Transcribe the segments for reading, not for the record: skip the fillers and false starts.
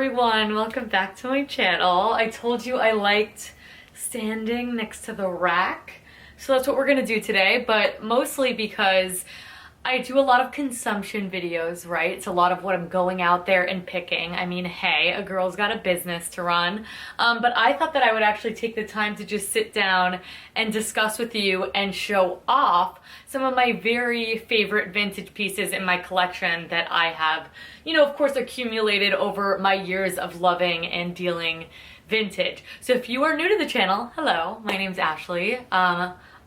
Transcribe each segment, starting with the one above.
everyone, welcome back to my channel. I told you I liked standing next to the rack, so that's what we're gonna do today, but mostly because I do a lot of consumption videos, right? It's a lot of what I'm going out there and picking. I mean, hey, a girl's got a business to run. But I thought that I would actually take the time to just sit down and discuss with you and show off some of my very favorite vintage pieces in my collection that I have, you know, of course, accumulated over my years of loving and dealing vintage. So if you are new to the channel, hello, my name's Ashley.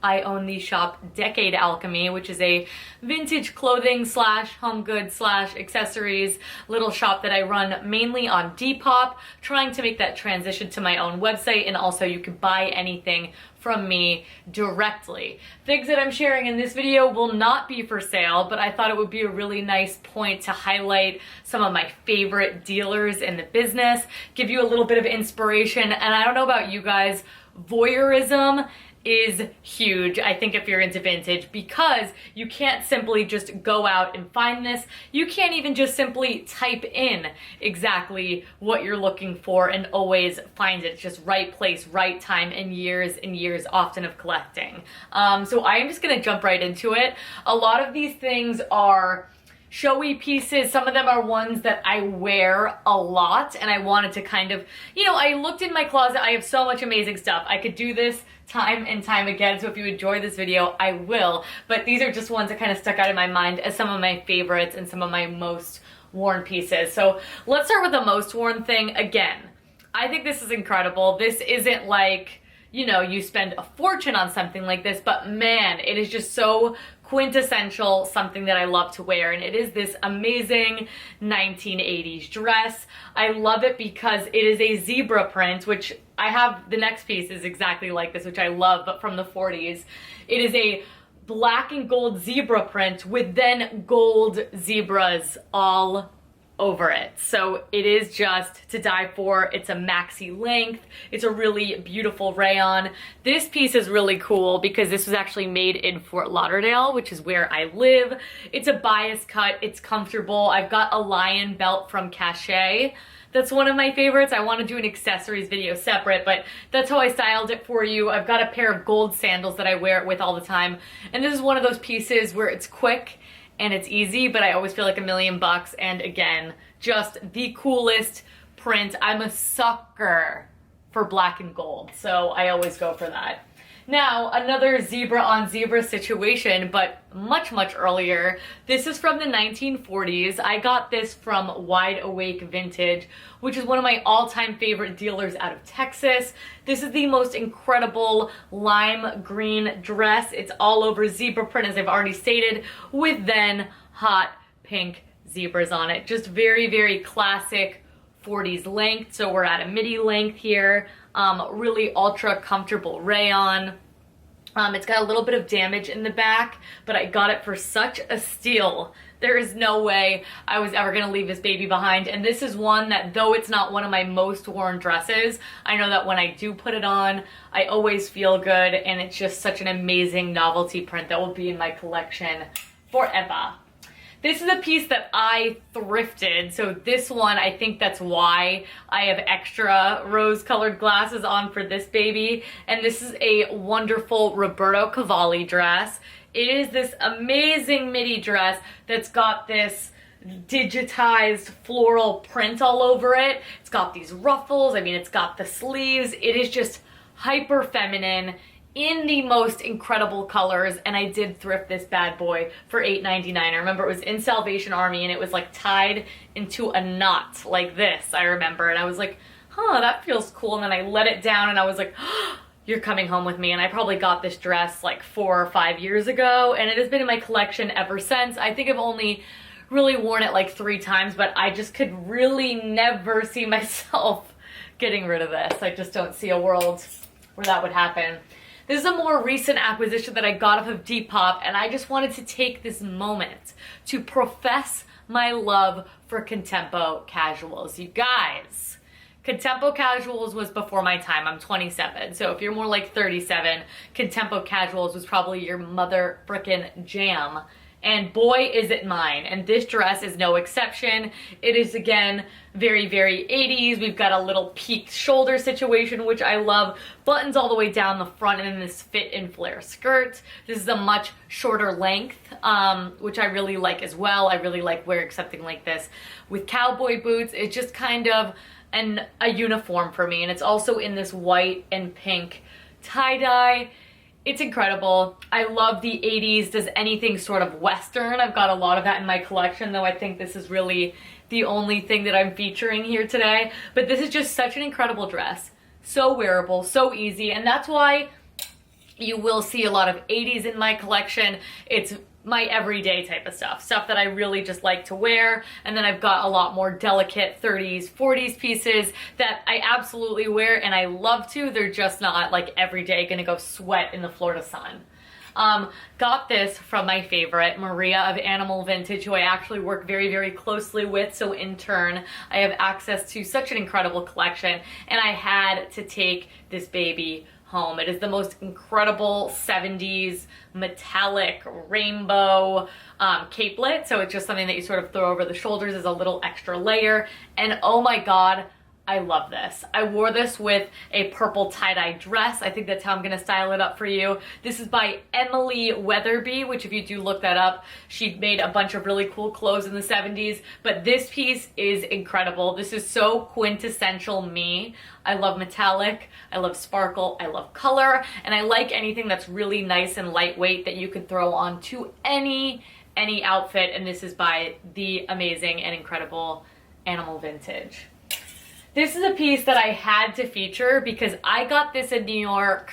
I own the shop Decade Alchemy, which is a vintage clothing slash home goods slash accessories little shop that I run mainly on Depop, trying to make that transition to my own website, and also you can buy anything from me directly. Things that I'm sharing in this video will not be for sale, but I thought it would be a really nice point to highlight some of my favorite dealers in the business, give you a little bit of inspiration, and I don't know about you guys, voyeurism is huge, I think, if you're into vintage, because you can't simply just go out and find this. You can't even just simply type in exactly what you're looking for and always find it. It's just right place, right time, and years often of collecting. So I am just gonna jump right into it. A lot of these things are showy pieces. Some of them are ones that I wear a lot, and I wanted to kind of, you know, I looked in my closet. I have so much amazing stuff. I could do this time and time again, so if you enjoy this video, I will. But these are just ones that kind of stuck out in my mind as some of my favorites and some of my most worn pieces. So let's start with the most worn thing. Again, I think this is incredible. This isn't like, you know, you spend a fortune on something like this, but man, it is just so quintessential, something that I love to wear, and it is this amazing 1980s dress. I love it because it is a zebra print, which I have, the next piece is exactly like this, which I love, but from the 40s. It is a black and gold zebra print with then gold zebras all over it. So it is just to die for. It's a maxi length. It's a really beautiful rayon. This piece is really cool because this was actually made in Fort Lauderdale, which is where I live. It's a bias cut. It's comfortable. I've got a lion belt from Cachet. That's one of my favorites. I want to do an accessories video separate, but that's how I styled it for you. I've got a pair of gold sandals that I wear it with all the time. And this is one of those pieces where it's quick and it's easy, but I always feel like $1,000,000, and again, just the coolest print. I'm a sucker for black and gold, so I always go for that. Now, another zebra on zebra situation, but much earlier. This is from the 1940s. I got this from WideAwakeVintage, which is one of my all-time favorite dealers out of Texas. This is the most incredible lime green dress. It's all over zebra print, as I've already stated, with then hot pink zebras on it. Just very classic 40s length. So we're at a midi length here. Really ultra comfortable rayon. It's got a little bit of damage in the back, but I got it for such a steal. There is no way I was ever gonna leave this baby behind. And this is one that, though it's not one of my most worn dresses, I know that when I do put it on, I always feel good, and it's just such an amazing novelty print that will be in my collection forever. This is a piece that I thrifted, so this one, I think that's why I have extra rose-colored glasses on for this baby, and this is a wonderful Roberto Cavalli dress. It is this amazing midi dress that's got this digitized floral print all over it. It's got these ruffles, I mean, it's got the sleeves. It is just hyper feminine in the most incredible colors, and I did thrift this bad boy for $8.99. I remember it was in Salvation Army, and it was like tied into a knot like this, I remember, and I was like, huh, that feels cool, and then I let it down, and I was like, oh, you're coming home with me. And I probably got this dress like 4 or 5 years ago, and it has been in my collection ever since. I think I've only really worn it like 3 times, but I just could really never see myself getting rid of this. I just don't see a world where that would happen. This is a more recent acquisition that I got off of Depop, and I just wanted to take this moment to profess my love for Contempo Casuals. You guys, Contempo Casuals was before my time. I'm 27, so if you're more like 37, Contempo Casuals was probably your mother frickin' jam and boy is it mine. And this dress is no exception. It is, again, very, very 80s. We've got a little peaked shoulder situation, which I love. Buttons all the way down the front, and then this fit and flare skirt. This is a much shorter length, which I really like as well. I really like wearing something like this with cowboy boots. It's just kind of a uniform for me, and it's also in this white and pink tie-dye. It's incredible. I love the 80s. Does anything sort of Western. I've got a lot of that in my collection, though I think this is really the only thing that I'm featuring here today. But this is just such an incredible dress. So wearable, so easy, and that's why you will see a lot of 80s in my collection. It's my everyday type of stuff that I really just like to wear. And then I've got a lot more delicate 30s, 40s pieces that I absolutely wear and I love to. They're just not like every day gonna go sweat in the Florida sun. Got this from my favorite, Maria of AnimalVintage, who I actually work very, very closely with. So in turn, I have access to such an incredible collection, and I had to take this baby home. It is the most incredible 70s metallic rainbow capelet. So it's just something that you sort of throw over the shoulders as a little extra layer. And oh my God, I love this. I wore this with a purple tie-dye dress. I think that's how I'm gonna style it up for you. This is by Emily Weatherby, which if you do look that up, she made a bunch of really cool clothes in the 70s, but this piece is incredible. This is so quintessential me. I love metallic, I love sparkle, I love color, and I like anything that's really nice and lightweight that you can throw on to any outfit, and this is by the amazing and incredible AnimalVintage. This is a piece that I had to feature because I got this in New York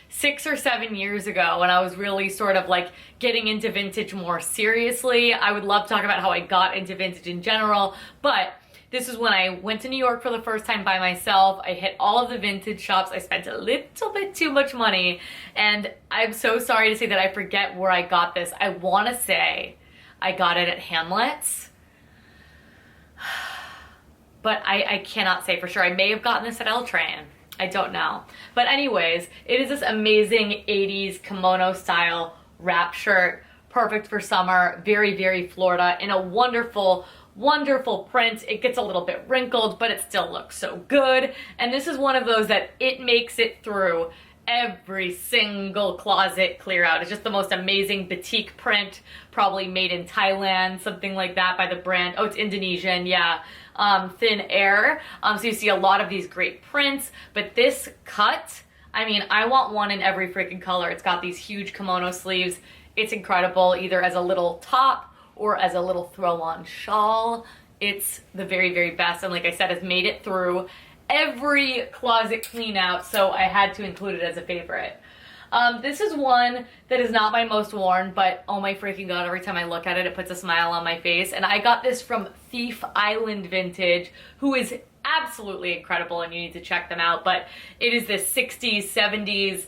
6 or 7 years ago when I was really sort of like getting into vintage more seriously. I would love to talk about how I got into vintage in general, but this is when I went to New York for the first time by myself. I hit all of the vintage shops. I spent a little bit too much money, and I'm so sorry to say that I forget where I got this. I want to say I got it at Hamlet's, but I cannot say for sure. I may have gotten this at L Train. I don't know. But anyways, it is this amazing 80s kimono style wrap shirt, perfect for summer, very, very Florida, in a wonderful, wonderful print. It gets a little bit wrinkled, but it still looks so good. And this is one of those that it makes it through every single closet clear out. It's just the most amazing batik print, probably made in Thailand, something like that by the brand. Oh, it's Indonesian, yeah. Thin Air. So you see a lot of these great prints, but this cut, I mean, I want one in every freaking color. It's got these huge kimono sleeves. It's incredible, either as a little top or as a little throw-on shawl. It's the very, very best, and like I said, it's made it through every closet clean out, so I had to include it as a favorite. This is one that is not my most worn, but oh my freaking God, every time I look at it, it puts a smile on my face. And I got this from ThiefIslandVintage, who is absolutely incredible, and you need to check them out. But it is this 60s, 70s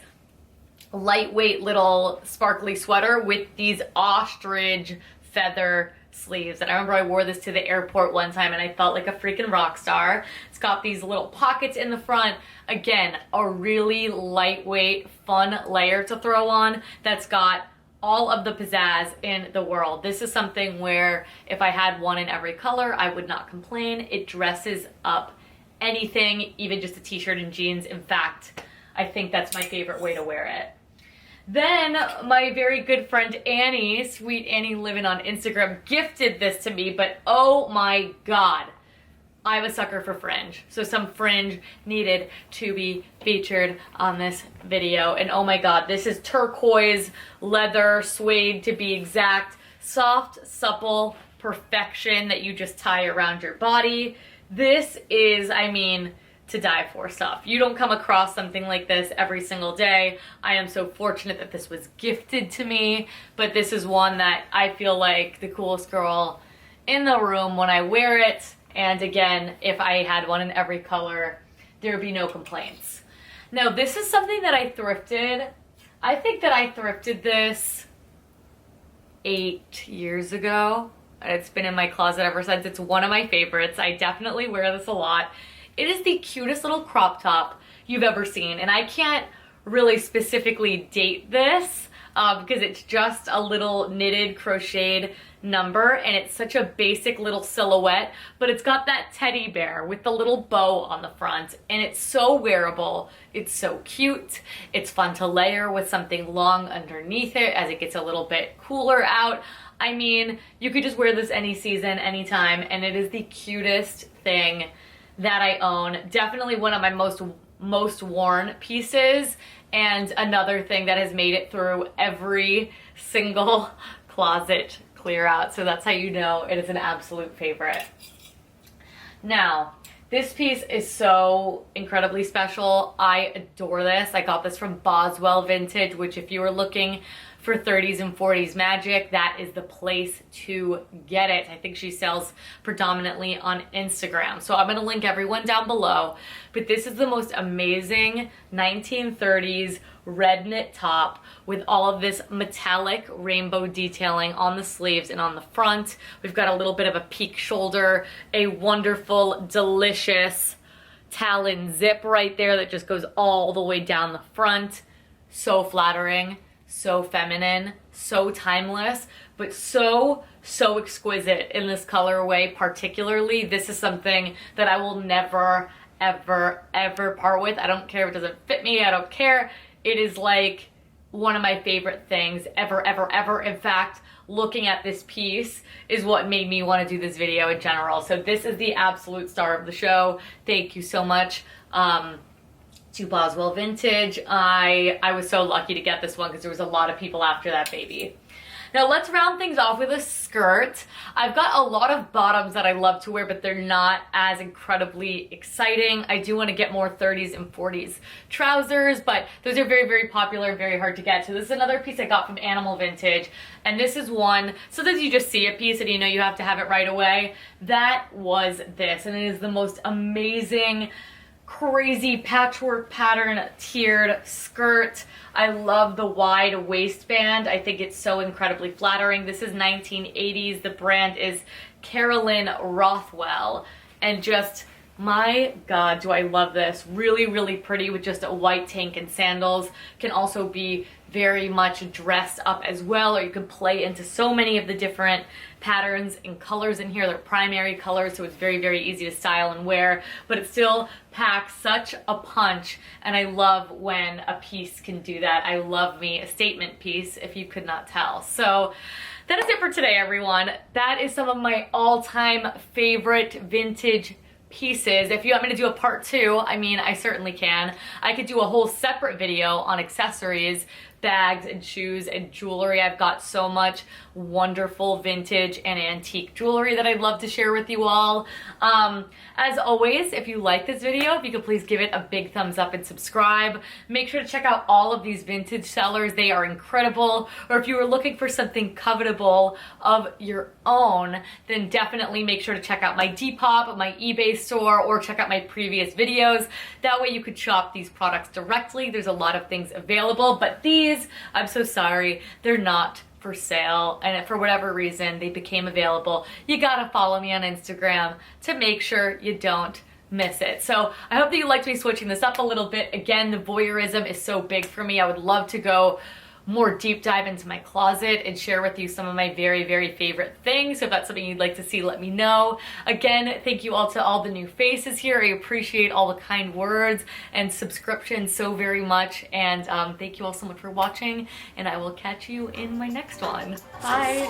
lightweight little sparkly sweater with these ostrich feather sleeves. And I remember I wore this to the airport one time and I felt like a freaking rock star. It's got these little pockets in the front. Again, a really lightweight, fun layer to throw on that's got all of the pizzazz in the world. This is something where if I had one in every color, I would not complain. It dresses up anything, even just a t-shirt and jeans. In fact, I think that's my favorite way to wear it. Then my very good friend Annie, Sweet Annie Living on Instagram, gifted this to me, but oh my God, I'm a sucker for fringe. So some fringe needed to be featured on this video. And oh my God, this is turquoise leather, suede to be exact, soft, supple perfection that you just tie around your body. This is, I mean, to die for stuff. You don't come across something like this every single day. I am so fortunate that this was gifted to me, but this is one that I feel like the coolest girl in the room when I wear it. And again, if I had one in every color, there would be no complaints. Now, this is something that I thrifted. I think that I thrifted this 8 years ago. It's been in my closet ever since. It's one of my favorites. I definitely wear this a lot. It is the cutest little crop top you've ever seen, and I can't really specifically date this. because it's just a little knitted crocheted number, and it's such a basic little silhouette, but it's got that teddy bear with the little bow on the front, and it's so wearable. It's so cute. It's fun to layer with something long underneath it as it gets a little bit cooler out. I mean, you could just wear this any season, anytime, and it is the cutest thing that I own. Definitely one of my most worn pieces, and another thing that has made it through every single closet clear out. So that's how you know it is an absolute favorite. Now, this piece is so incredibly special. I adore this. I got this from BoswellVintage, which if you were looking for 30s and 40s magic, that is the place to get it. I think she sells predominantly on Instagram. So I'm gonna link everyone down below. But this is the most amazing 1930s red knit top with all of this metallic rainbow detailing on the sleeves and on the front. We've got a little bit of a peak shoulder, a wonderful, delicious talon zip right there that just goes all the way down the front. So flattering, so feminine, so timeless, but so exquisite in this colorway particularly. This is something that I will never, ever part with. I don't care if it doesn't fit me, I don't care. It is like one of my favorite things ever. In fact, looking at this piece is what made me want to do this video in general. So this is the absolute star of the show. Thank you so much to BoswellVintage. I was so lucky to get this one because there was a lot of people after that baby. Now let's round things off with a skirt. I've got a lot of bottoms that I love to wear, but they're not as incredibly exciting. I do want to get more 30s and 40s trousers, but those are very popular, very hard to get. So this is another piece I got from AnimalVintage, and this is one, sometimes you just see a piece and you know you have to have it right away. That was this, and it is the most amazing, crazy patchwork pattern tiered skirt. I love the wide waistband. I think it's so incredibly flattering. This is 1980s. The brand is Carolyn Rothwell, and just, my God, do I love this. Really pretty with just a white tank and sandals. Can also be very much dressed up as well, or you can play into so many of the different patterns and colors in here. They're primary colors, so it's very easy to style and wear, but it still packs such a punch, and I love when a piece can do that. I love me a statement piece, if you could not tell. So that is it for today, everyone. That is some of my all-time favorite vintage pieces. If you want me to do a part 2, I mean, I certainly can. I could do a whole separate video on accessories, bags and shoes and jewelry. I've got so much wonderful vintage and antique jewelry that I'd love to share with you all. As always, if you like this video, if you could please give it a big thumbs up and subscribe. Make sure to check out all of these vintage sellers. They are incredible. Or if you were looking for something covetable of your own, then definitely make sure to check out my Depop, my eBay store, or check out my previous videos. That way you could shop these products directly. There's a lot of things available, but these, I'm so sorry, they're not for sale, and for whatever reason they became available. You gotta follow me on Instagram to make sure you don't miss it. So I hope that you liked me switching this up a little bit. Again, the voyeurism is so big for me. I would love to go more deep dive into my closet and share with you some of my very favorite things. So if that's something you'd like to see, let me know. Again, thank you all to all the new faces here. I appreciate all the kind words and subscriptions so very much, and thank you all so much for watching, and I will catch you in my next one. Bye.